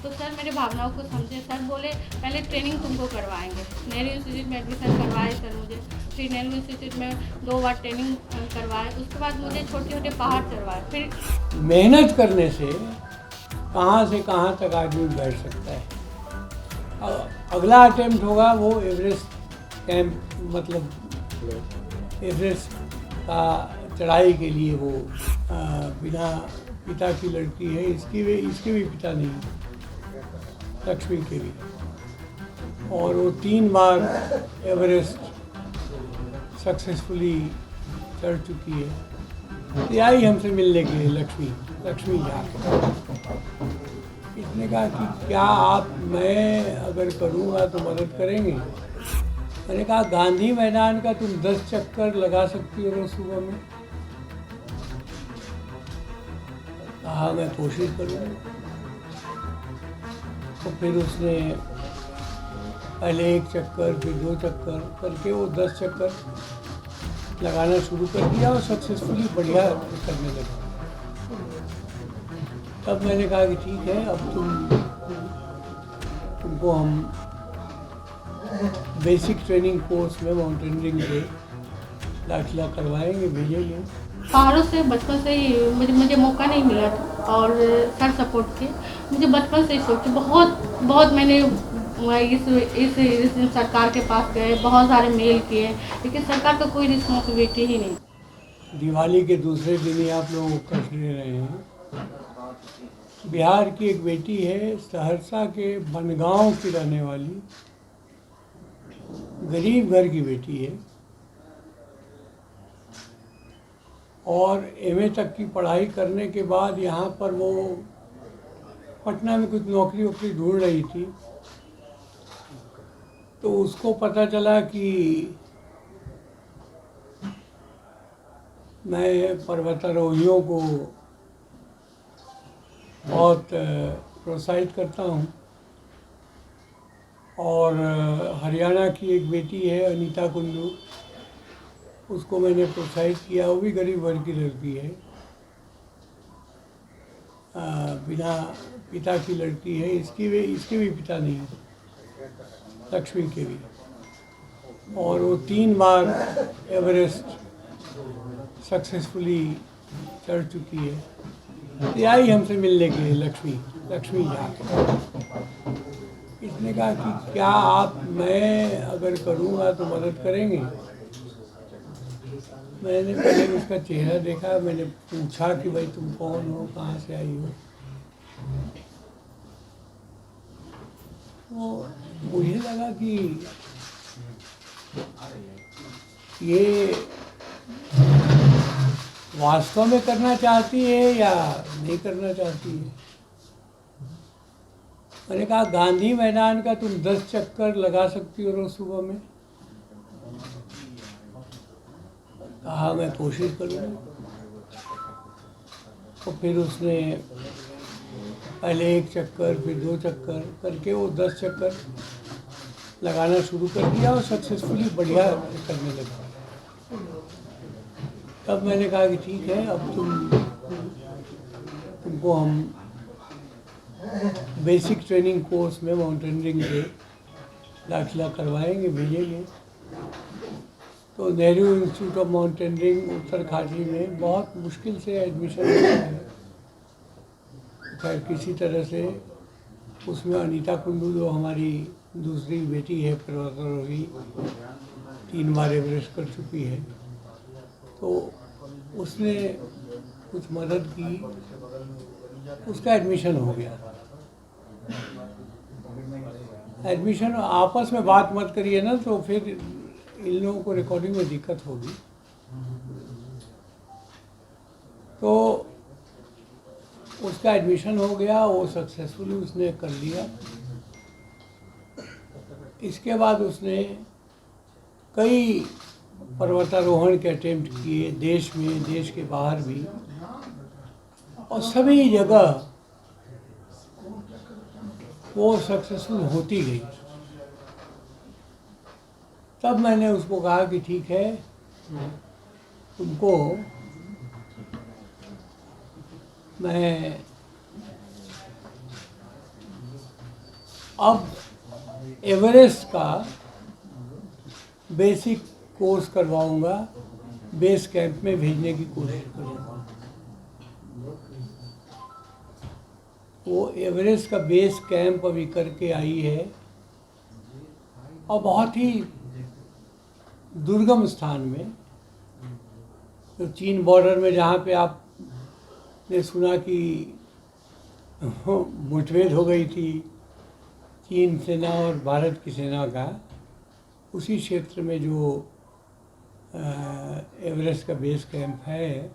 तो सर मेरे भावनाओं को समझे। सर बोले पहले ट्रेनिंग तुमको करवाएंगे। नेहरू इंस्टीट्यूट में एडमिशन करवाए सर मुझे। फिर नेहरू इंस्टीट्यूट में 2 बार ट्रेनिंग करवाए। उसके बाद मुझे छोटे छोटे पहाड़ चढ़वाए। फिर मेहनत करने से कहाँ से कहाँ तक आदमी बैठ सकता है। अगला अटेम्प्ट होगा वो एवरेस्ट कैंप, मतलब एवरेस्ट का चढ़ाई के लिए। वो बिना पिता की लड़की है, इसके भी पिता नहीं, लक्ष्मी के भी। और वो 3 बार एवरेस्ट सक्सेसफुली चढ़ चुकी है। तो आई हमसे मिलने के लिए लक्ष्मी जाके इसने कहा कि क्या मैं अगर करूँगा तो मदद करेंगे। मैंने कहा गांधी मैदान का तुम 10 चक्कर लगा सकती हो रोज सुबह में। कहा मैं कोशिश करूँगा। तो फिर उसने पहले 1 चक्कर, फिर 2 चक्कर करके वो 10 चक्कर लगाना शुरू कर दिया और सक्सेसफुली बढ़िया करने लगा। तब मैंने कहा कि ठीक है, अब तुमको हम बेसिक ट्रेनिंग कोर्स में माउंटेनियरिंग के दाखिला करवाएंगे, भेजेंगे। पहाड़ों से बचपन से ही मुझे मौका नहीं मिला था और सर सपोर्ट किए। मुझे बचपन से ही सोची बहुत मैंने इस सरकार के पास गए, बहुत सारे मेल किए, लेकिन सरकार का कोई रिस्पॉन्सिबिलिटी ही नहीं। दिवाली के दूसरे दिन ही आप लोग कष्ट ले रहे हैं। बिहार की एक बेटी है, सहरसा के बनगांव की रहने वाली, गरीब घर की बेटी है और एमए तक की पढ़ाई करने के बाद यहाँ पर वो पटना में कुछ नौकरी वोकरी ढूंढ रही थी। तो उसको पता चला कि मैं पर्वतारोहियों को बहुत प्रोत्साहित करता हूँ और हरियाणा की एक बेटी है अनीता कुंडू, उसको मैंने प्रोत्साहित किया। वो भी गरीब वर्ग की लड़की है, बिना पिता की लड़की है, इसके भी पिता नहीं, लक्ष्मी के भी। और वो 3 बार एवरेस्ट सक्सेसफुली चढ़ चुकी है। तो आई हमसे मिलने के लिए लक्ष्मी जाके इसने कहा कि क्या मैं अगर करूँगा तो मदद करेंगे। मैंने पहले उसका चेहरा देखा, मैंने पूछा कि भाई तुम कौन हो, कहाँ से आई हो। तो मुझे लगा कि ये वास्तव में करना चाहती है या नहीं करना चाहती है। मैंने कहा गांधी मैदान का तुम 10 चक्कर लगा सकती हो रोज सुबह में। कहा मैं कोशिश करूँगा। तो फिर उसने पहले 1 चक्कर, फिर 2 चक्कर करके वो 10 चक्कर लगाना शुरू कर दिया और सक्सेसफुली बढ़िया करने लगा। तब मैंने कहा कि ठीक है, अब तुमको हम बेसिक ट्रेनिंग कोर्स में माउंटेनियरिंग के दाखिला करवाएंगे, भेजेंगे। तो Nehru institute of mountaineering Uttarkashi में बहुत मुश्किल से एडमिशन हुआ है। खैर किसी तरह से उसमें अनीता कुंडू जो हमारी दूसरी बेटी है, पर्वतारोही, 3 बार एवरेस्ट कर चुकी है, तो उसने कुछ मदद की, उसका एडमिशन हो गया। एडमिशन आपस में बात मत करिए ना, तो फिर इन लोगों को रिकॉर्डिंग में दिक्कत होगी। तो उसका एडमिशन हो गया, वो सक्सेसफुली उसने कर लिया। इसके बाद उसने कई पर्वतारोहण के अटेम्प्ट किए, देश में, देश के बाहर भी, और सभी जगह वो सक्सेसफुल होती गई। तब मैंने उसको कहा कि ठीक है, तुमको मैं अब एवरेस्ट का बेसिक कोर्स करवाऊंगा, बेस कैंप में भेजने की कोशिश करूंगा। वो एवरेस्ट का बेस कैंप अभी करके आई है और बहुत ही दुर्गम स्थान में, तो चीन बॉर्डर में, जहाँ पे आपने सुना कि मुठभेड़ हो गई थी चीन सेना और भारत की सेना का, उसी क्षेत्र में जो एवरेस्ट का बेस कैंप है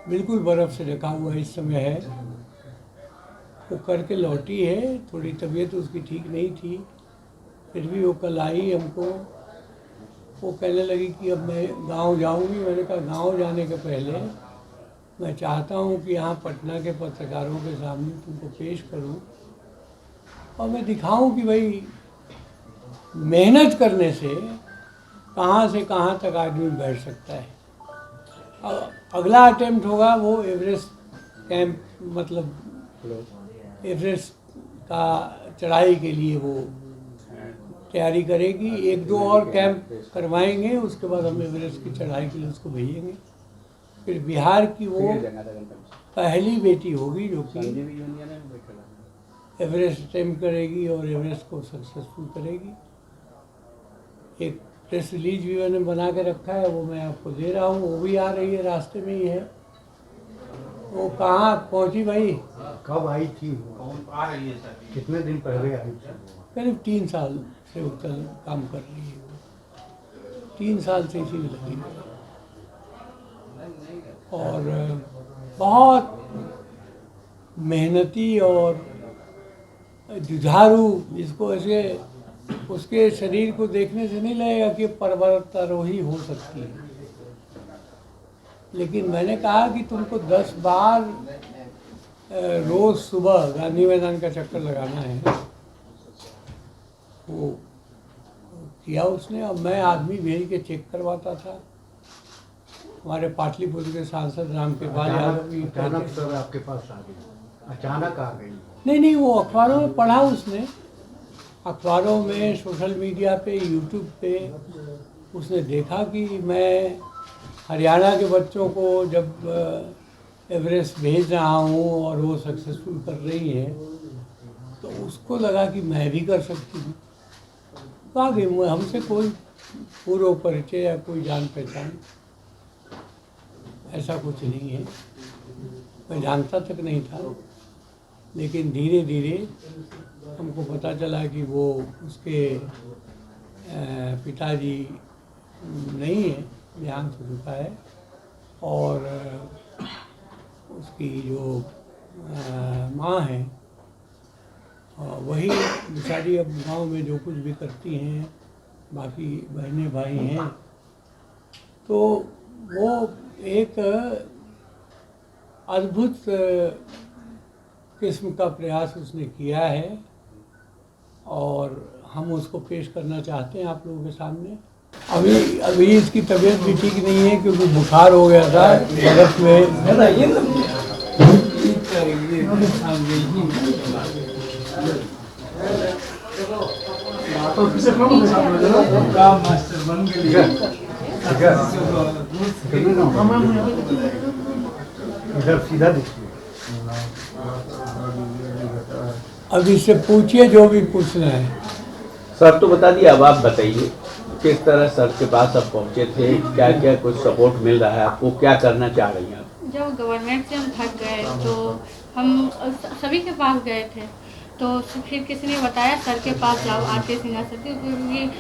बिल्कुल बर्फ़ से ढका हुआ इस समय है। वो करके लौटी है, थोड़ी तबीयत उसकी ठीक नहीं थी, फिर भी वो कल आई हमको। वो कहने लगी कि अब मैं गांव जाऊंगी। मैंने कहा गांव जाने के पहले मैं चाहता हूं कि यहाँ पटना के पत्रकारों के सामने तुमको पेश करूं और मैं दिखाऊं कि भाई मेहनत करने से कहाँ तक आदमी बैठ सकता है। अब अगला अटेम्प्ट होगा वो एवरेस्ट कैंप, मतलब एवरेस्ट का चढ़ाई के लिए वो तैयारी करेगी। 1-2 और कैंप करवाएंगे, उसके बाद हम एवरेस्ट की चढ़ाई के लिए उसको भेजेंगे। फिर बिहार की वो पहली बेटी होगी जो कि एवरेस्ट अटेम्प्ट करेगी और एवरेस्ट को सक्सेसफुल करेगी। एक प्रेस रिलीज भी मैंने बना के रखा है, वो मैं आपको दे रहा हूँ। वो भी आ रही है, रास्ते में ही है। वो कहाँ पहुँची भाई? कब आई थी? कितने दिन पहले आई थी? करीब 3 साल से वो काम कर रही है। 3 साल से इसी में लगी है और बहुत मेहनती और जुझारू, जिसको ऐसे उसके शरीर को देखने से नहीं लगेगा कि पर्वतारोही हो सकती है। लेकिन मैंने कहा कि तुमको 10 बार रोज़ सुबह गांधी मैदान का चक्कर लगाना है। वो किया उसने। अब मैं आदमी भेज के चेक करवाता था। हमारे पाटलिपुत्र के सांसद रामकृपाल यादव भी अचानक सर आपके पास आ गई, अचानक आ गई? नहीं, वो अखबारों में पढ़ा उसने, अखबारों में, सोशल मीडिया पे, यूट्यूब पे उसने देखा कि मैं हरियाणा के बच्चों को जब एवरेस्ट भेज रहा हूँ और वो सक्सेसफुल कर रही है, तो उसको लगा कि मैं भी कर सकती हूँ। तो आगे हमसे कोई पूर्व परिचय या कोई जान पहचान ऐसा कुछ नहीं है, मैं जानता तक नहीं था। लेकिन धीरे धीरे हमको पता चला कि वो उसके पिताजी नहीं है, देहांत हो चुका है, और उसकी जो माँ है वही बेचारी अब गांव में जो कुछ भी करती हैं, बाकी बहनें भाई हैं। तो वो एक अद्भुत किस्म का प्रयास उसने किया है और हम उसको पेश करना चाहते हैं आप लोगों के सामने। अभी इसकी तबीयत भी ठीक नहीं है क्योंकि बुखार हो गया था बर्फ में। सीधा देखिए। अब इससे पूछिए जो भी पूछना है। सर तो बता दिया, अब आप बताइए किस तरह सर के पास आप पहुंचे थे, क्या क्या कुछ सपोर्ट मिल रहा है आपको, क्या करना चाह रही हैं आप? जब गवर्नमेंट से हम थक गए तो हम सभी के पास गए थे, तो फिर किसी ने बताया सर के पास जाओ, आरके सिन्हा सर, क्योंकि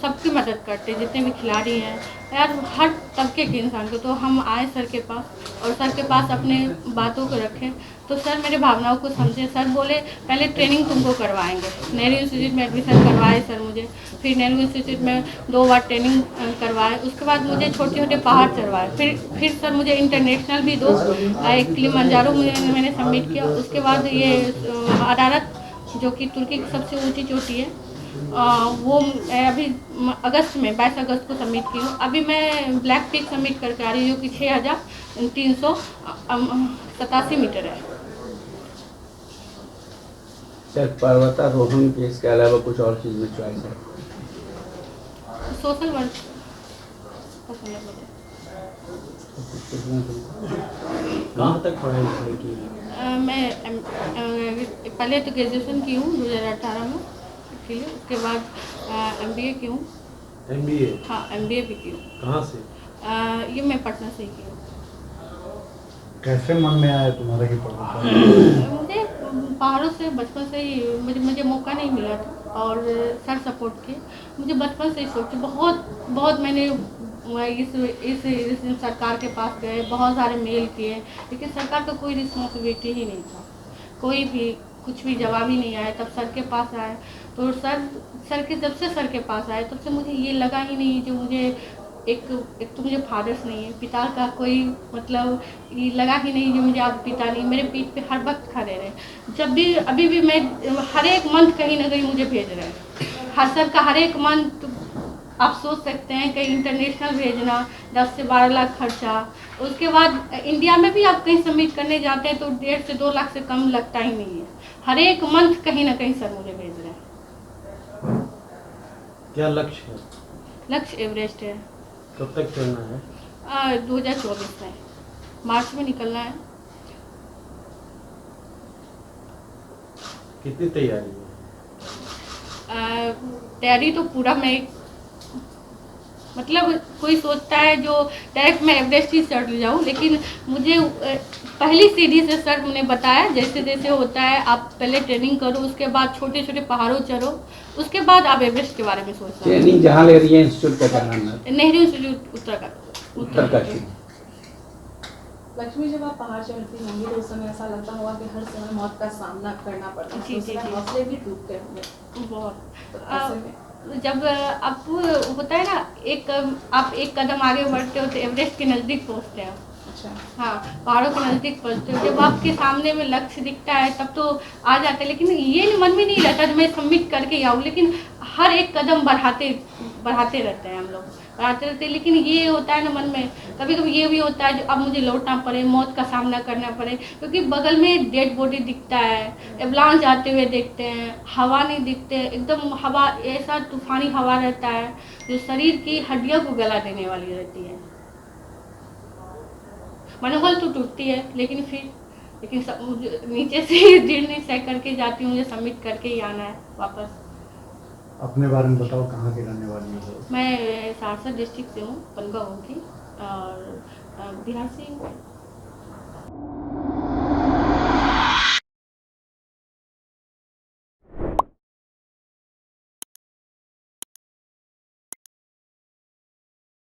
सबकी मदद करते जितने भी खिलाड़ी हैं यार, हर तबके के इंसान को। तो हम आए सर के पास और सर के पास अपने बातों को रखें, तो सर मेरे भावनाओं को समझे। सर बोले पहले ट्रेनिंग तुमको करवाएंगे। नेहरू इंस्टीट्यूट में एडमिशन करवाए सर मुझे, फिर नेहरू इंस्टीट्यूट में 2 बार ट्रेनिंग करवाए, उसके बाद मुझे छोटे छोटे पहाड़ चढ़वाए, फिर सर मुझे इंटरनेशनल भी 2, एक किलिमंजारो मैंने सबमिट किया। उसके बाद ये अरारत जो कि तुर्की की सबसे ऊँची चोटी है, वो अभी अगस्त में 22 अगस्त को सबमिट की हूँ। अभी मैं ब्लैक पीक सबमिट करके आ रही हूँ जो कि 6387 मीटर है। सिर्फ पर्वतारोहण के इसके अलावा कुछ और चीज़ में चॉइस है? सोशल वर्क पसंद है मुझे। कहाँ तक पढ़ाई लिखाई की? मैं पहले तो ग्रेजुएशन की हूँ 2018 में की हूँ, उसके बाद MBA की हूँ। MBA? हाँ, MBA भी की हूँ। कहाँ से? ये मैं पटना से ही की हूँ। कैसे मन में आया तुम्हारा कि पढ़ना चाहिए? मुझे पहाड़ों से बचपन से ही मुझे मौका नहीं मिला था और सर सपोर्ट किए। मुझे बचपन से ही सोची बहुत मैंने इस सरकार के पास गए, बहुत सारे मेल किए, लेकिन सरकार का कोई रिस्पॉन्सिबिलिटी ही नहीं था। कोई भी कुछ भी जवाब ही नहीं आया। तब सर के पास आए तो जब से सर के पास आए तब से मुझे ये लगा ही नहीं जो मुझे एक तो मुझे फादर्स नहीं है, पिता का कोई मतलब ये लगा ही नहीं जो मुझे अब पिता नहीं मेरे पीठ पे हर वक्त खड़े रहे। जब भी अभी भी मैं हर एक मंथ कहीं ना कहीं मुझे भेज रहे हैं। हर सर का हर एक मंथ आप सोच सकते हैं कहीं इंटरनेशनल भेजना 10 से 12 लाख खर्चा। उसके बाद इंडिया में भी आप कहीं सबमिट करने जाते हैं तो 1.5 से 2 लाख से कम लगता ही नहीं है। हर एक मंथ कहीं ना कहीं सर मुझे भेज रहे हैं। क्या लक्ष्य है? लक्ष्य एवरेस्ट है। कब तक चलना है? 2024 में मार्च में निकलना है। कितनी तैयारी है? तैयारी तो पूरा मैं मतलब कोई सोचता है जो डायरेक्ट मैं एवरेस्ट ही चढ़ जाऊँ, लेकिन मुझे पहली सीढ़ी से सर ने बताया जैसे जैसे होता है आप पहले ट्रेनिंग करो, उसके बाद छोटे छोटे पहाड़ों चढ़ो, उसके बाद आप एवरेस्ट के बारे में सोच सकते हैं। ट्रेनिंग जहाँ ले रही है इंस्टीट्यूट का क्या नाम है? नेहरू इंस्टीट्यूट उत्तरकाशी। लक्ष्मी, जब आप पहाड़ चढ़ती होंगी तो उस समय ऐसा लगता होगा कि हर समय मौत का सामना करना पड़ता है, जी, तो उस जी, समय जी। हौसले भी टूटते होंगे। बहुत तो ऐसे में जब आप होता है ना आप एक कदम आगे बढ़ते हो तो एवरेस्ट के नज़दीक पहुंचते हो। अच्छा, हाँ, पहाड़ों के नज़दीक पहुंचते हो। जब आपके सामने में लक्ष्य दिखता है तब तो आ जाता है, लेकिन ये मन में नहीं रहता जो मैं सबमिट करके आऊँ, लेकिन हर एक कदम बढ़ाते रहते हैं हम लोग, बढ़ाते रहते हैं। लेकिन ये होता है ना मन में कभी कभी ये भी होता है जो अब मुझे लौटना पड़े, मौत का सामना करना पड़े, क्योंकि बगल में डेड बॉडी दिखता है, एवलांच आते हुए देखते हैं, हवा नहीं दिखते, एकदम हवा ऐसा तूफानी हवा रहता है जो शरीर की हड्डियों को गला देने वाली रहती है। मनोबल तो टूटती है, लेकिन नीचे से दृढ़ नहीं सह करके जाती हूँ, मुझे सबमिट करके ही आना है वापस। अपने बारे में बताओ, कहाँ की रहने वाली हो? मैं सहरसा डिस्ट्रिक्ट से हूँ, बनगांव की, और बिहार से हूँ।